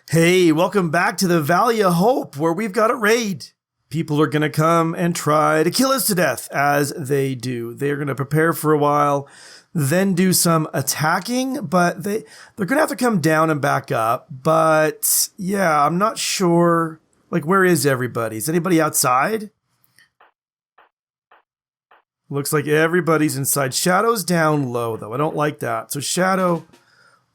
Hey, welcome back to the Valley of Hope, where we've got a raid. People are going to come and try to kill us to death, as they do. They're going to prepare for a while, then do some attacking, but they're going to have to come down and back up. But yeah, I'm not sure. Like, where is everybody? Is anybody outside? Looks like everybody's inside. Shadow's down low, though. I don't like that. So Shadow,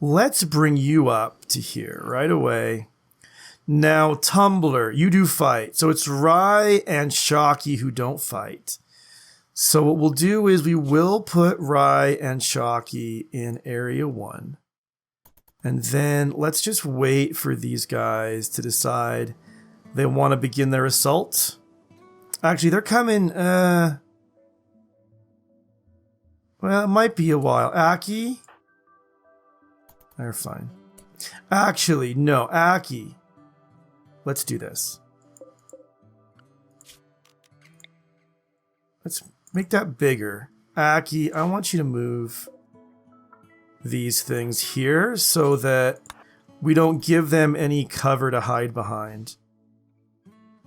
let's bring you up to here right away. Now, Tumbler, you do fight. So it's Rye and Shocky who don't fight. So what we'll do is we will put Rye and Shocky in Area 1. And then let's just wait for these guys to decide they want to begin their assault. Actually, they're coming... well, it might be a while. Aki? They're fine. Actually, no. Aki. Let's do this. Let's make that bigger. Aki, I want you to move these things here so that we don't give them any cover to hide behind.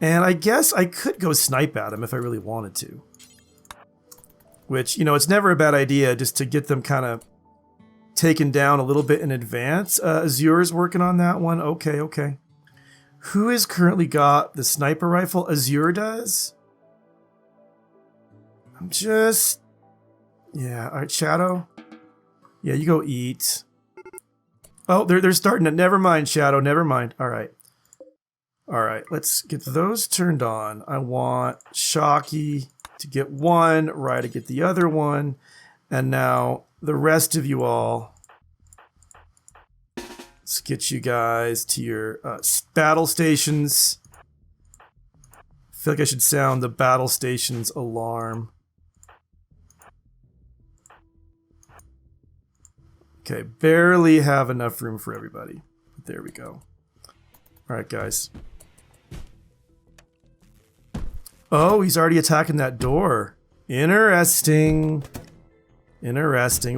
And I guess I could go snipe at them if I really wanted to. Which, you know, it's never a bad idea just to get them kind of taken down a little bit in advance. Azur's working on that one. Okay. Who has currently got the sniper rifle? Azure does? I'm just... Yeah, all right, Shadow. Yeah, you go eat. Oh, they're starting it. Never mind, Shadow, never mind. All right, let's get those turned on. I want Shocky to get one, Rye to get the other one, and now the rest of you all, let's get you guys to your battle stations. I feel like I should sound the battle stations alarm. Okay, barely have enough room for everybody. There we go. All right, guys. Oh, he's already attacking that door. Interesting.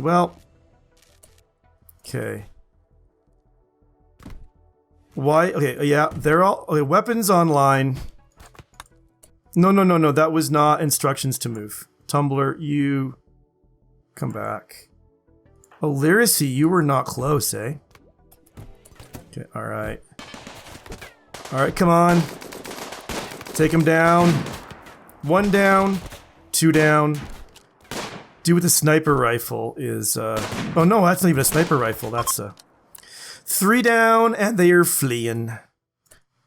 Well, okay. Why? Okay, yeah, they're all... Okay, weapons online. No. That was not instructions to move. Tumbler, you... Come back. Oh, Lyracy, you were not close, eh? Okay, alright. Alright, come on. Take him down. 1 down. 2 down. Dude with the sniper rifle is... Oh no, that's not even a sniper rifle. That's a... 3 down, and they are fleeing.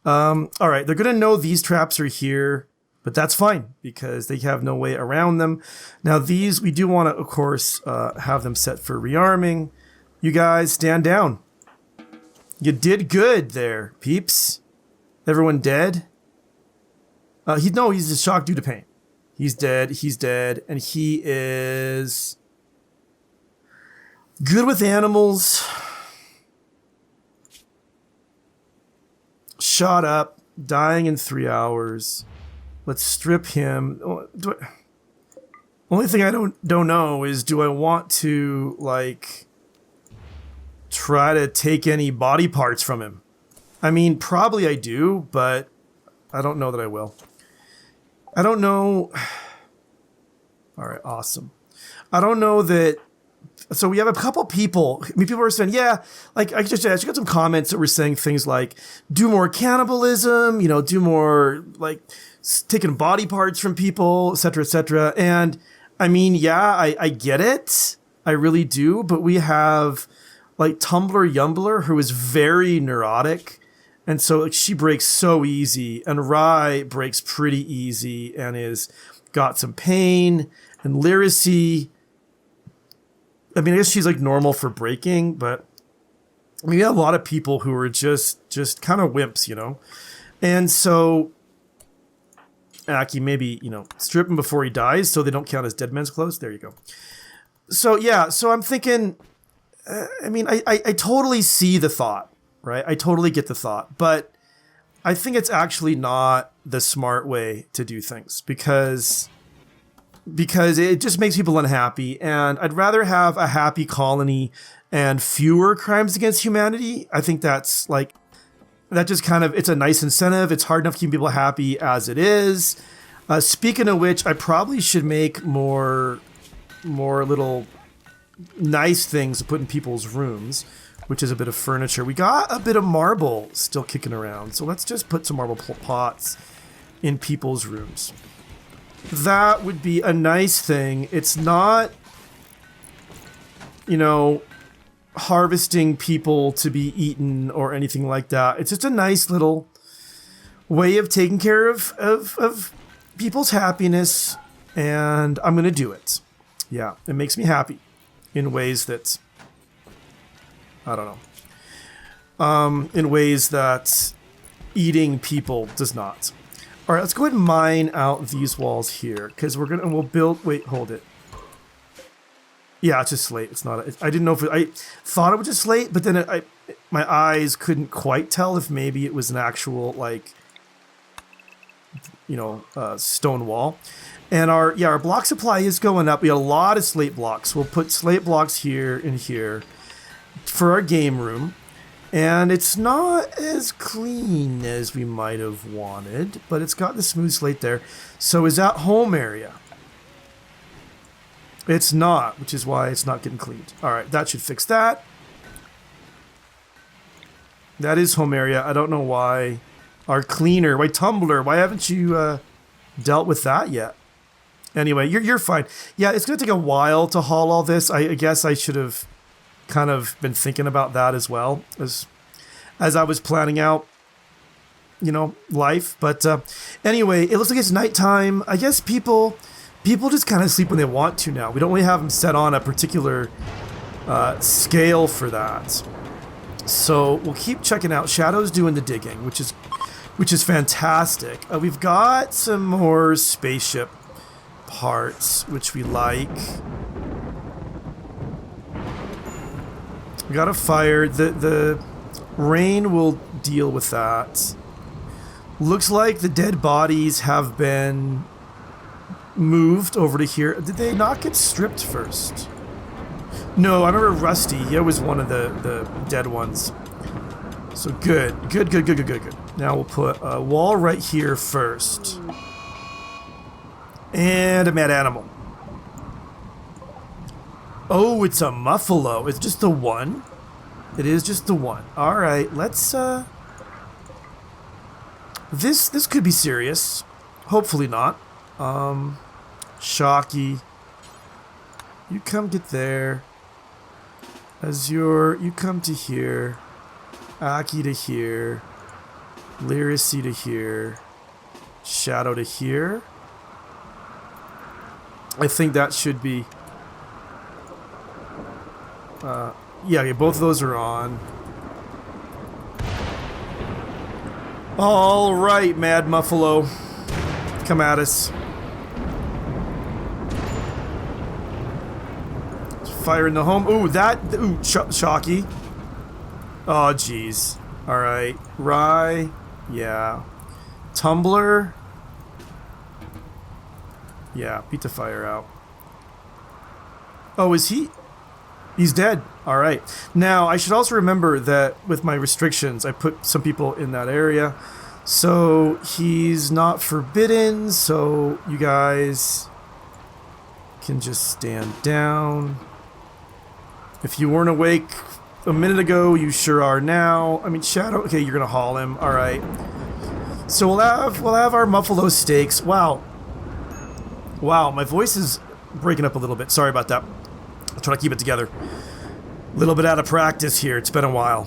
Alright, they're gonna know these traps are here, but that's fine, because they have no way around them. Now these, we do want to, of course, have them set for rearming. You guys, stand down. You did good there, peeps. Everyone dead? He's shocked due to pain. He's dead, and he is... good with animals. Shot up, dying in 3 hours. Let's strip him. Only thing I don't know is, do I want to, like, try to take any body parts from him? I mean, probably I do, but I don't know that I will. I don't know. All right, awesome. I don't know that. So we have a couple people. I mean, people are saying, yeah, like I just got some comments that were saying things like, do more cannibalism, do more like taking body parts from people, etc., etc. And I mean, yeah, I get it. I really do. But we have like Tumbler Yumbler, who is very neurotic. And so like, she breaks so easy, and Rye breaks pretty easy and is got some pain. And Lyracy, I mean, I guess she's like normal for breaking, but I mean, we have a lot of people who are just kind of wimps, And so Aki, maybe, strip him before he dies so they don't count as dead men's clothes. There you go. So yeah, so I'm thinking, I totally see the thought. Right? I totally get the thought, but I think it's actually not the smart way to do things because it just makes people unhappy, and I'd rather have a happy colony and fewer crimes against humanity. I think that's like that just kind of, it's a nice incentive. It's hard enough to keep people happy as it is. Speaking of which, I probably should make more little nice things to put in people's rooms, which is a bit of furniture. We got a bit of marble still kicking around, so let's just put some marble pots in people's rooms. That would be a nice thing. It's not, you know, harvesting people to be eaten or anything like that. It's just a nice little way of taking care of people's happiness, and I'm gonna do it. Yeah, it makes me happy in ways that, I don't know, in ways that eating people does not. All right, let's go ahead and mine out these walls here, because we'll build, wait, hold it. Yeah, it's just slate. It's not. I didn't know if I thought it was just slate, but then my eyes couldn't quite tell if maybe it was an actual, like, you know, stone wall. And our block supply is going up. We got a lot of slate blocks. We'll put slate blocks here and here for our game room. And it's not as clean as we might have wanted, but it's got the smooth slate there. So is that home area? It's not, which is why it's not getting cleaned. All right, that should fix that. That is home area. I don't know why. Our cleaner, why tumbler? Why haven't you dealt with that yet? Anyway, you're fine. Yeah, it's gonna take a while to haul all this. I guess I should have kind of been thinking about that as well as I was planning out, you know, life. But anyway, it looks like it's nighttime. I guess people just kind of sleep when they want to now. We don't really have them set on a particular scale for that. So we'll keep checking out. Shadow's doing the digging, which is fantastic. We've got some more spaceship parts, which we like. We got a fire. The rain will deal with that. Looks like the dead bodies have been moved over to here. Did they not get stripped first? No, I remember Rusty. He was one of the dead ones. So good. Now we'll put a wall right here first. And a mad animal. Oh, it's a muffalo. It's just the one? It is just the one. Alright, let's This could be serious. Hopefully not. Shocky. You come get there. Azure, you come to here. Aki to here. Lyracy to here. Shadow to here. I think that should be... yeah, both of those are on. All right, Mad Muffalo. Come at us. Fire in the home. Ooh, Shocky. Oh, jeez. All right. Rye. Yeah. Tumbler. Yeah, beat the fire out. Oh, is he? He's dead. All right. Now, I should also remember that with my restrictions, I put some people in that area. So he's not forbidden, so you guys can just stand down. If you weren't awake a minute ago, you sure are now. I mean, Shadow, okay, you're gonna haul him. All right. So we'll have our Muffalo steaks. Wow, my voice is breaking up a little bit. Sorry about that. I'll try to keep it together. A little bit out of practice here. It's been a while.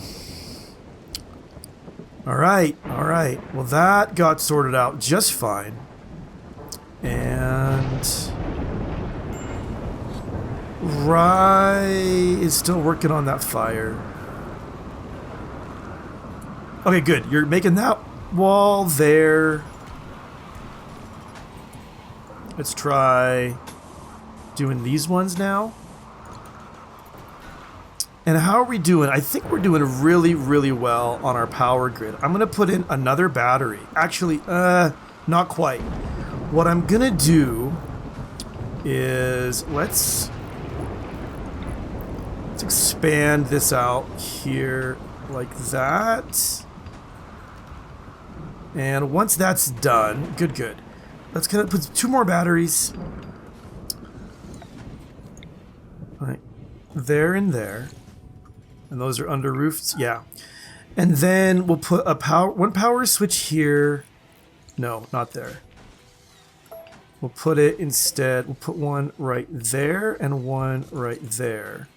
All right. Well, that got sorted out just fine. And Rye is still working on that fire. Okay, good. You're making that wall there. Let's try doing these ones now. And how are we doing? I think we're doing really, really well on our power grid. I'm going to put in another battery. Actually, not quite. What I'm going to do is let's expand this out here like that. And once that's done, good. Let's kind of put 2 more batteries. All right, there and there. And those are under roofs, yeah. And then we'll put a one power switch here. No, not there. We'll put it instead, we'll put one right there and one right there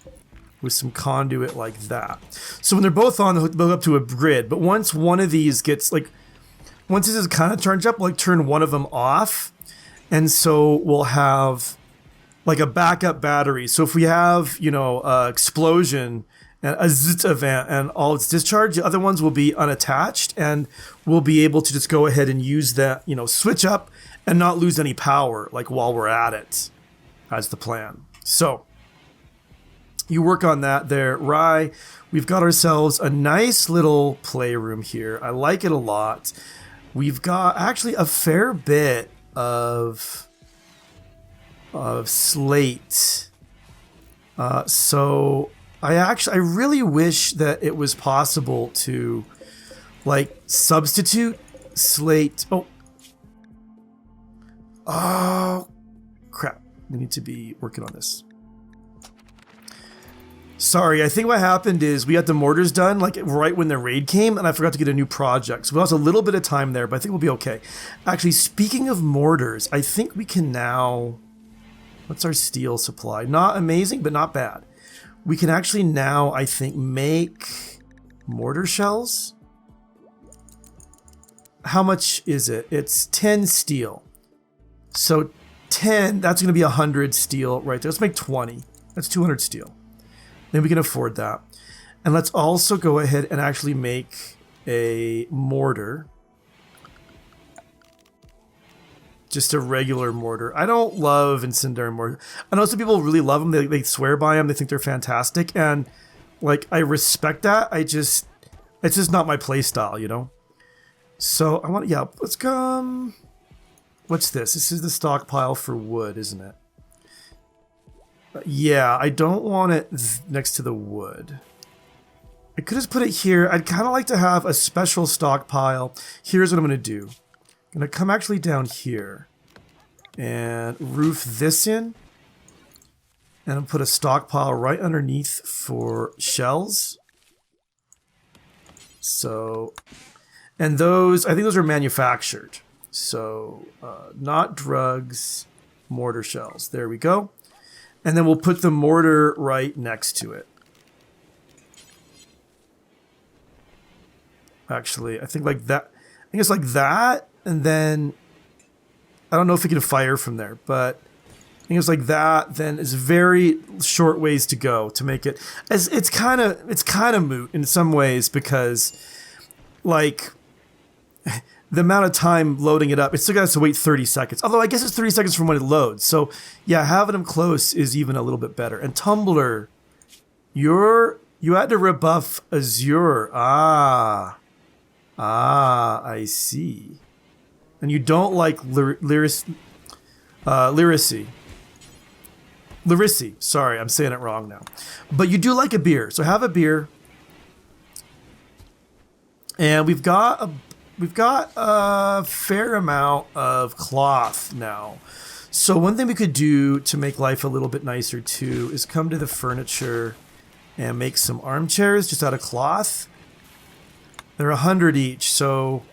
with some conduit like that. So when they're both on, they'll hook up to a grid. But once one of these gets, like, once this is kind of charged up, we'll like turn one of them off. And so we'll have like a backup battery. So if we have, you know, explosion and a zit event and all its discharge, the other ones will be unattached and we'll be able to just go ahead and use that, you know, switch up and not lose any power like while we're at it. That's the plan. So you work on that there, Rye. We've got ourselves a nice little playroom here. I like it a lot. We've got actually a fair bit of slate. So I really wish that it was possible to like substitute slate. Oh, crap. We need to be working on this. Sorry, I think what happened is we got the mortars done like right when the raid came and I forgot to get a new project. So we lost a little bit of time there, but I think we'll be okay. Actually, speaking of mortars, I think we can now... What's our steel supply? Not amazing, but not bad. We can actually now, I think, make mortar shells. How much is it? It's 10 steel. So 10, that's going to be 100 steel right there. Let's make 20. That's 200 steel. Then we can afford that. And let's also go ahead and actually make a mortar. Just a regular mortar. I don't love incendiary mortar. I know some people really love them. They swear by them. They think they're fantastic. And like, I respect that. It's just not my play style, you know? So I want, yeah, let's come. What's this? This is the stockpile for wood, isn't it? Yeah, I don't want it next to the wood. I could just put it here. I'd kind of like to have a special stockpile. Here's what I'm going to do. I'm going to come actually down here and roof this in. And I'll put a stockpile right underneath for shells. So, and those, I think those are manufactured. So, not drugs, mortar shells. There we go. And then we'll put the mortar right next to it. Actually, I think like that. I think it's like that. And then I don't know if we can fire from there, but I think it's like that. Then it's very short ways to go to make it. It's kind of moot in some ways because like the amount of time loading it up, it still got to wait 30 seconds. Although I guess it's 30 seconds from when it loads. So yeah, having them close is even a little bit better. And Tumblr, you had to rebuff Azure. Ah, I see. And you don't like Lyricy. Sorry, I'm saying it wrong now. But you do like a beer. So have a beer. And we've got a fair amount of cloth now. So one thing we could do to make life a little bit nicer too is come to the furniture and make some armchairs just out of cloth. They're 100 each, so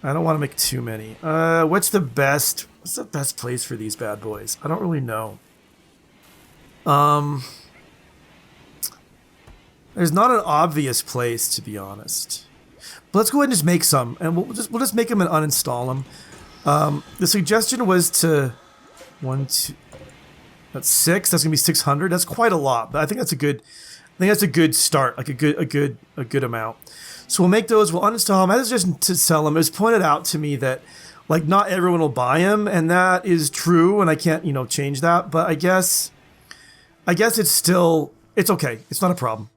I don't want to make too many. What's the best place for these bad boys? I don't really know. There's not an obvious place, to be honest. But let's go ahead and just make some, and we'll just make them and uninstall them. The suggestion was to that's 6. That's gonna be 600. That's quite a lot, but I think that's a good start, like a good amount. So we'll make those. We'll uninstall them. I was just to sell them. It was pointed out to me that like not everyone will buy them, and that is true, and I can't change that. But I guess it's okay. It's not a problem.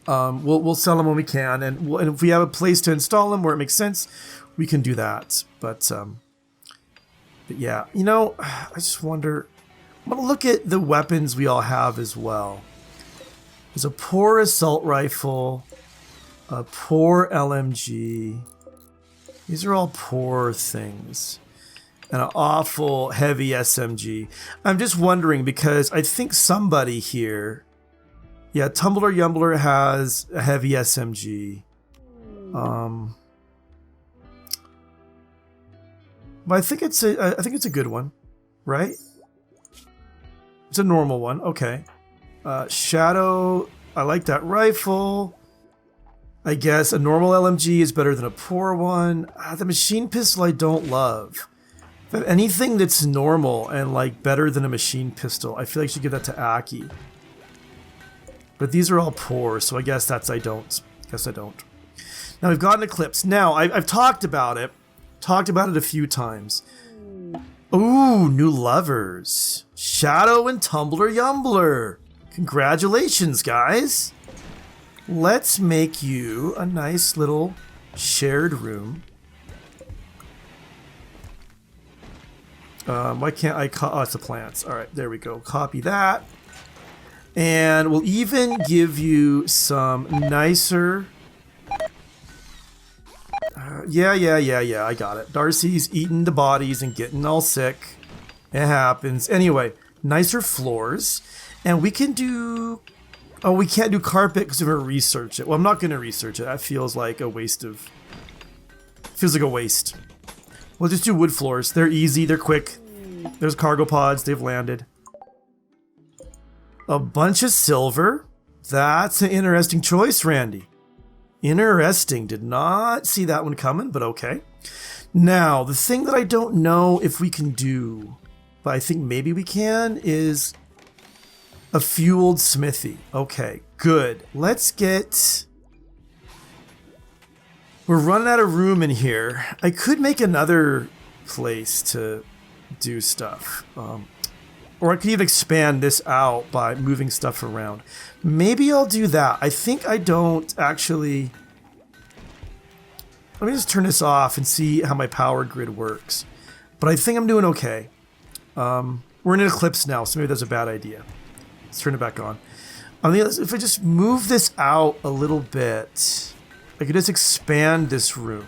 We'll sell them when we can, and if we have a place to install them where it makes sense, we can do that. But yeah, I just wonder. I'm gonna look at the weapons we all have as well. There's a poor assault rifle, a poor LMG, These are all poor things. And an awful heavy SMG. I'm just wondering because I think somebody here... Yeah, Tumbler Yumbler has a heavy SMG. But I think it's a good one, right? It's a normal one. Okay. Shadow. I like that rifle. I guess a normal LMG is better than a poor one. The machine pistol I don't love. But anything that's normal and like better than a machine pistol, I feel like I should give that to Aki. But these are all poor, so I guess that's I don't. Now we've got an Eclipse. Now I've talked about it. Talked about it a few times. Ooh, new lovers. Shadow and Tumbler Yumbler. Congratulations, guys. Let's make you a nice little shared room. Why can't I oh, it's the plants. All right, there we go. Copy that. And we'll even give you some nicer... Yeah, I got it. Darcy's eating the bodies and getting all sick. It happens. Anyway, nicer floors. And we can do... Oh, we can't do carpet because we're going to research it. Well, I'm not going to research it. That feels like a waste of... Feels like a waste. We'll just do wood floors. They're easy. They're quick. There's cargo pods. They've landed. A bunch of silver. That's an interesting choice, Randy. Interesting. Did not see that one coming, but okay. Now, the thing that I don't know if we can do, but I think maybe we can, is a fueled smithy. Okay, good. Let's get... We're running out of room in here. I could make another place to do stuff. Or I could even expand this out by moving stuff around. Maybe I'll do that. I think I don't actually... Let me just turn this off and see how my power grid works. But I think I'm doing okay. We're in an eclipse now, so maybe that's a bad idea. Let's turn it back on. If I just move this out a little bit, I could just expand this room.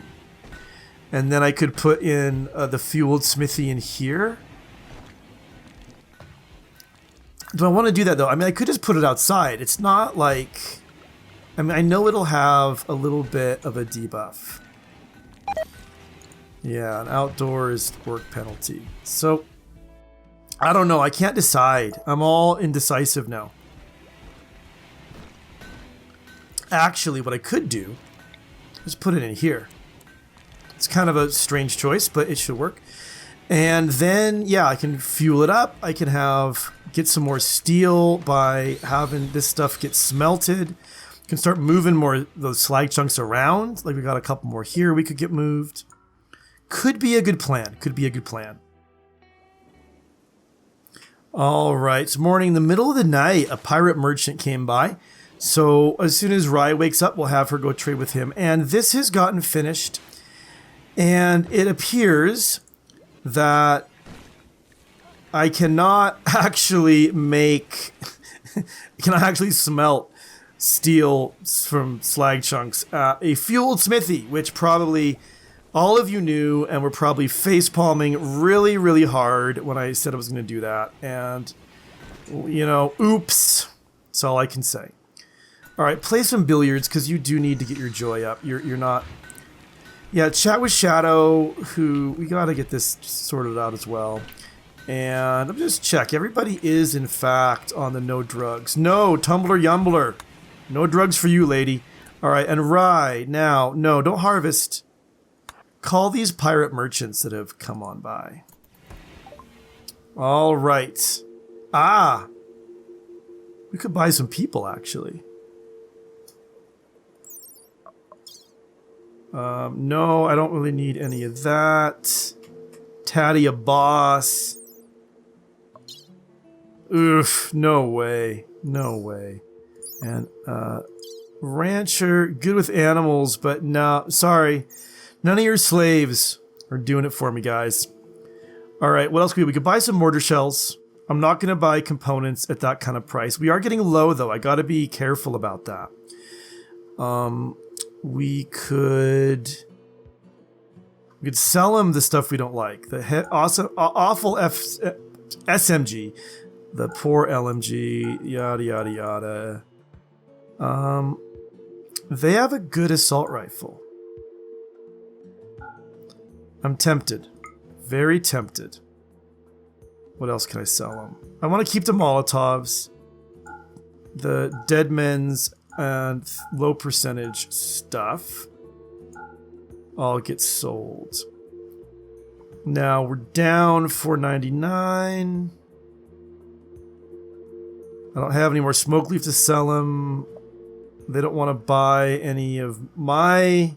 And then I could put in the fueled smithy in here. Do I want to do that though? I mean, I could just put it outside. It's not like... I mean, I know it'll have a little bit of a debuff. Yeah, an outdoors work penalty. So, I don't know. I can't decide. I'm all indecisive now. Actually, what I could do is put it in here. It's kind of a strange choice, but it should work. And then, yeah, I can fuel it up. I can get some more steel by having this stuff get smelted. Can start moving more of those slag chunks around. Like we got a couple more here we could get moved. Could be a good plan. All right, it's morning, the middle of the night. A pirate merchant came by. So as soon as Rai wakes up, we'll have her go trade with him. And this has gotten finished. And it appears that I cannot actually smelt steel from slag chunks. A fueled smithy, which probably all of you knew and were probably face-palming really, really hard when I said I was going to do that. And, you know, oops. That's all I can say. All right, play some billiards because you do need to get your joy up. You're not... Yeah, chat with Shadow, who we got to get this sorted out as well. And let me just check. Everybody is, in fact, on the no drugs. No, Tumbler Yumbler. No drugs for you, lady. All right, and Rai, now, no, don't harvest. Call these pirate merchants that have come on by. All right. Ah. We could buy some people, actually. No, I don't really need any of that. Taddy a boss. Oof, no way. No way. And, rancher, good with animals, but no, sorry. None of your slaves are doing it for me, guys. Alright, what else could we do? We could buy some mortar shells. I'm not going to buy components at that kind of price. We are getting low, though. I got to be careful about that. We could... We could sell him the stuff we don't like. The awful SMG. The poor LMG. Yada, yada, yada. They have a good assault rifle. I'm tempted. Very tempted. What else can I sell them? I want to keep the Molotovs. The dead men's and low percentage stuff all get sold. Now we're down $4.99. I don't have any more smoke leaf to sell them. They don't want to buy any of my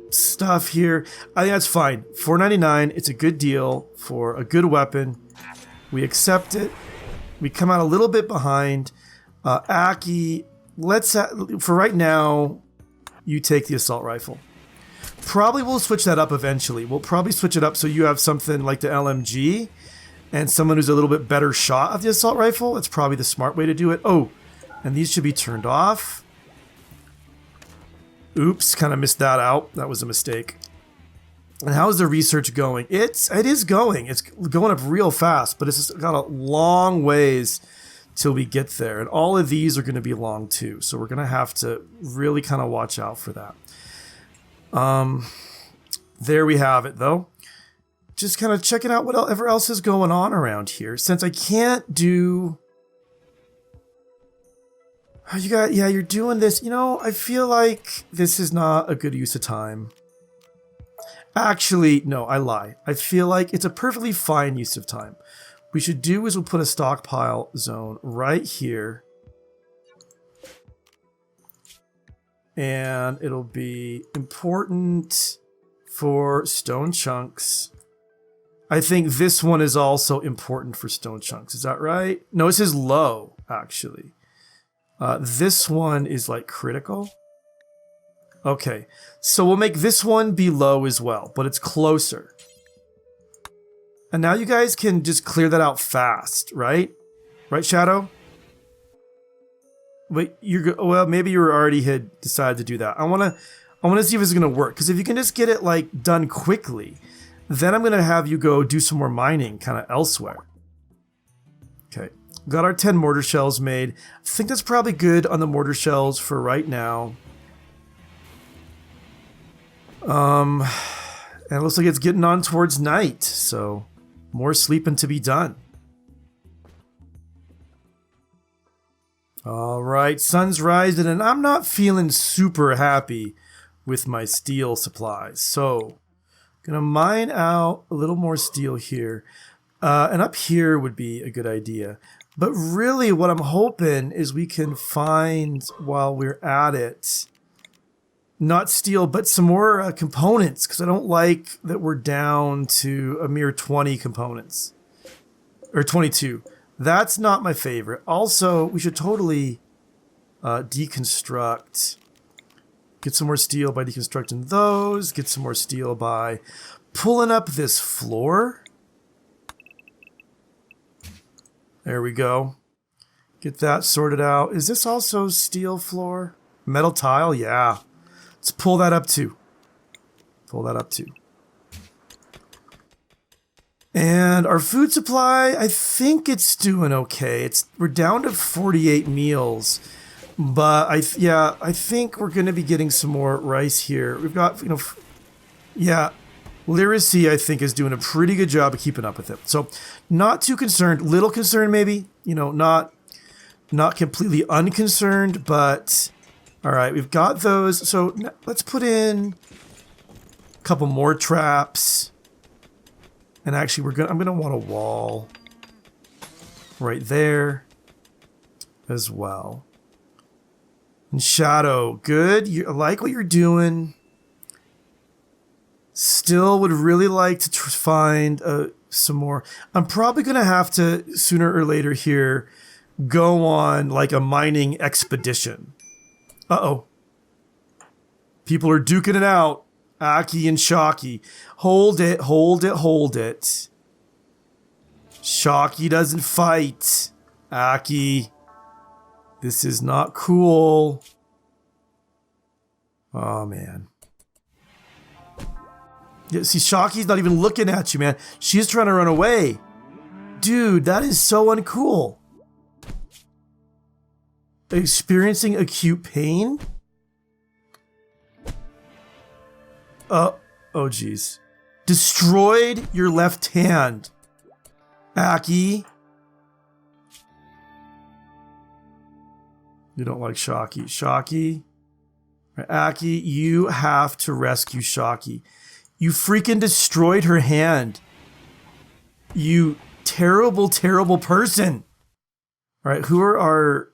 stuff here. I think that's fine. $4.99. It's a good deal for a good weapon. We accept it. We come out a little bit behind. Aki, for right now, you take the assault rifle. Probably we'll switch that up eventually. We'll probably switch it up so you have something like the LMG and someone who's a little bit better shot of the assault rifle. That's probably the smart way to do it. Oh, and these should be turned off. Oops, kind of missed that out. That was a mistake. And how's the research going? It is going. It's going up real fast, but it's got a long ways till we get there. And all of these are going to be long too. So we're going to have to really kind of watch out for that. There we have it though. Just kind of checking out whatever else is going on around here. Since I can't do... you're doing this. You know, I feel like this is not a good use of time. Actually, no, I lie. I feel like it's a perfectly fine use of time. What we should do is we'll put a stockpile zone right here. And it'll be important for stone chunks. I think this one is also important for stone chunks. Is that right? No, it says low, actually. This one is like critical. Okay, so we'll make this one be low as well, but it's closer. And now you guys can just clear that out fast, right? Right, Shadow? Wait, well, maybe you already had decided to do that. I wanna see if it's gonna work, because if you can just get it like done quickly, then I'm gonna have you go do some more mining kind of elsewhere. Okay. Got our 10 mortar shells made. I think that's probably good on the mortar shells for right now. And it looks like it's getting on towards night, so more sleeping to be done. All right, sun's rising, and I'm not feeling super happy with my steel supplies. So, gonna mine out a little more steel here. And up here would be a good idea. But really what I'm hoping is we can find, while we're at it, not steel, but some more components, because I don't like that we're down to a mere 20 components. Or 22. That's not my favorite. Also, we should totally deconstruct. Get some more steel by deconstructing those. Get some more steel by pulling up this floor. There we go. Get that sorted out. Is this also steel floor? Metal tile? Yeah. Let's pull that up too. Pull that up too. And our food supply, I think it's doing okay. We're down to 48 meals. But I think we're going to be getting some more rice here. We've got, Literacy, I think, is doing a pretty good job of keeping up with it. So, not too concerned. Little concerned, maybe. Not completely unconcerned, but... Alright, we've got those. So, let's put in a couple more traps. And actually, I'm gonna want a wall right there as well. And Shadow, good. I like what you're doing. Still would really like to find some more. I'm probably going to have to, sooner or later here, go on like a mining expedition. Uh-oh. People are duking it out. Aki and Shocky. Hold it, hold it, hold it. Shocky doesn't fight. Aki. This is not cool. Oh, man. Yeah, see, Shocky's not even looking at you, man. She's trying to run away. Dude, that is so uncool. Experiencing acute pain? Oh geez. Destroyed your left hand. Aki. You don't like Shocky. Shocky. Aki, you have to rescue Shocky. You freaking destroyed her hand. You terrible, terrible person. All right, who are our...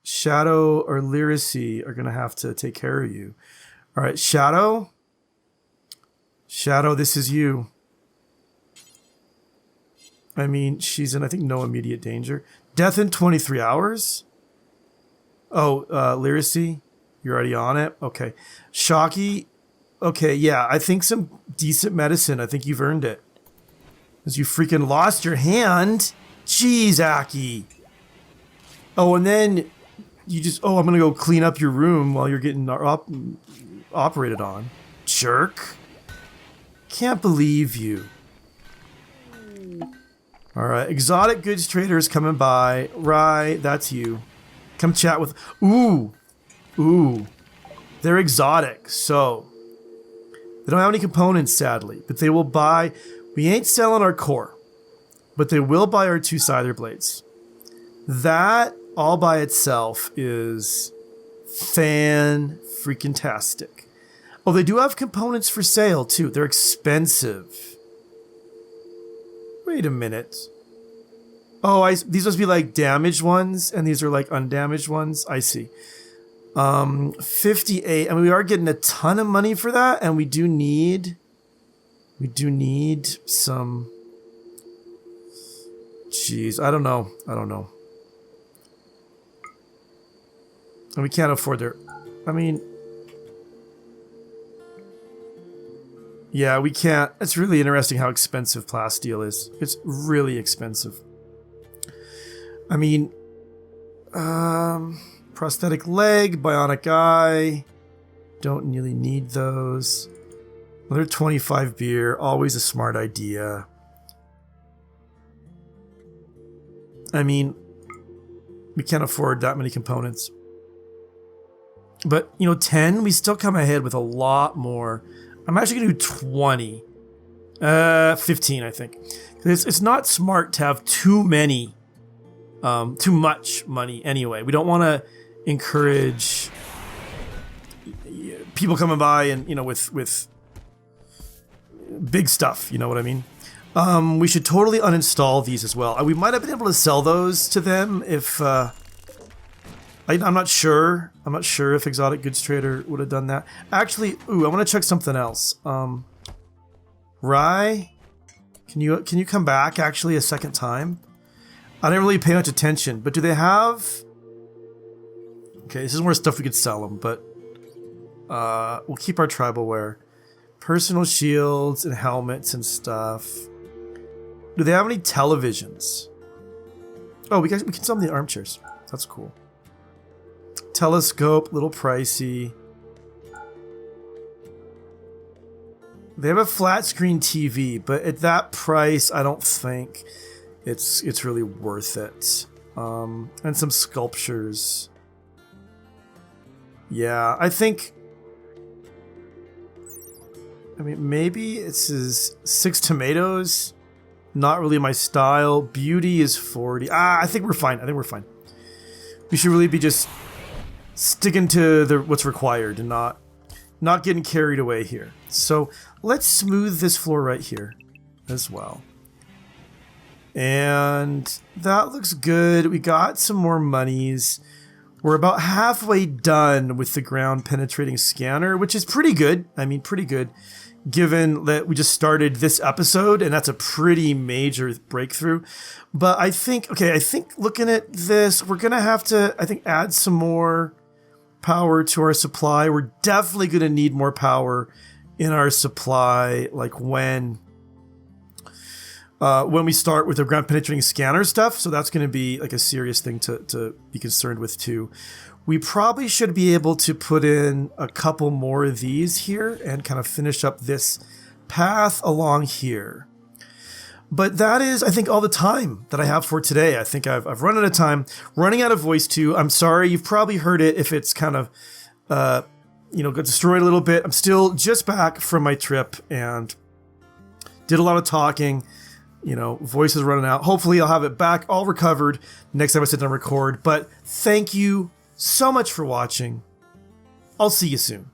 Shadow or Lyracy are going to have to take care of you. All right, Shadow. Shadow, this is you. I mean, she's in, I think, no immediate danger. Death in 23 hours? Oh, Lyracy, you're already on it? Okay. Shocky, okay, yeah, I think some decent medicine. I think you've earned it. Because you freaking lost your hand. Jeez, Aki. Oh, and then you just, oh, I'm going to go clean up your room while you're getting operated on. Jerk. Can't believe you. All right, exotic goods traders coming by. Right, that's you. Come chat with... Ooh. Ooh. They're exotic, so... They don't have any components, sadly, but they will buy... We ain't selling our core, but they will buy our 2 scyther blades. That, all by itself, is... fan-freaking-tastic. Oh, they do have components for sale, too. They're expensive. Wait a minute. Oh, these must be like damaged ones, and these are like undamaged ones. I see. 58. I mean, we are getting a ton of money for that, and we do need some... Jeez, I don't know. And we can't afford their... I mean... Yeah, we can't. It's really interesting how expensive plasteel is. It's really expensive. I mean, prosthetic leg, bionic eye. Don't really need those. Another 25 beer, always a smart idea. I mean, we can't afford that many components. But, 10, we still come ahead with a lot more. I'm actually going to do 20. 15, I think. It's not smart to have too much money anyway. We don't want to encourage people coming by and, with big stuff, you know what I mean? We should totally uninstall these as well. We might have been able to sell those to them if... I'm not sure. I'm not sure if Exotic Goods Trader would have done that. Actually, I want to check something else. Rye, can you come back actually a second time? I didn't really pay much attention, but do they have... Okay, this is more stuff we could sell them, but we'll keep our tribal wear. Personal shields and helmets and stuff. Do they have any televisions? Oh, we can sell them the armchairs. That's cool. Telescope, little pricey. They have a flat screen TV, but at that price, I don't think it's really worth it. And some sculptures. Yeah, I think... I mean, maybe it says 6 tomatoes. Not really my style. Beauty is 40. I think we're fine. We should really be just... sticking to what's required and not getting carried away here. So let's smooth this floor right here as well. And that looks good. We got some more monies. We're about halfway done with the ground penetrating scanner, which is pretty good. I mean, pretty good, given that we just started this episode, and that's a pretty major breakthrough. But I think looking at this, we're going to have to, add some more power to our supply. We're definitely going to need more power in our supply, like when we start with the ground penetrating scanner stuff. So that's going to be like a serious thing to be concerned with too. We probably should be able to put in a couple more of these here and kind of finish up this path along here. But that is, I think, all the time that I have for today. I think I've run out of time, running out of voice too. I'm sorry, you've probably heard it if it's kind of, got destroyed a little bit. I'm still just back from my trip and did a lot of talking. Voice is running out. Hopefully I'll have it back all recovered next time I sit down and record. But thank you so much for watching. I'll see you soon.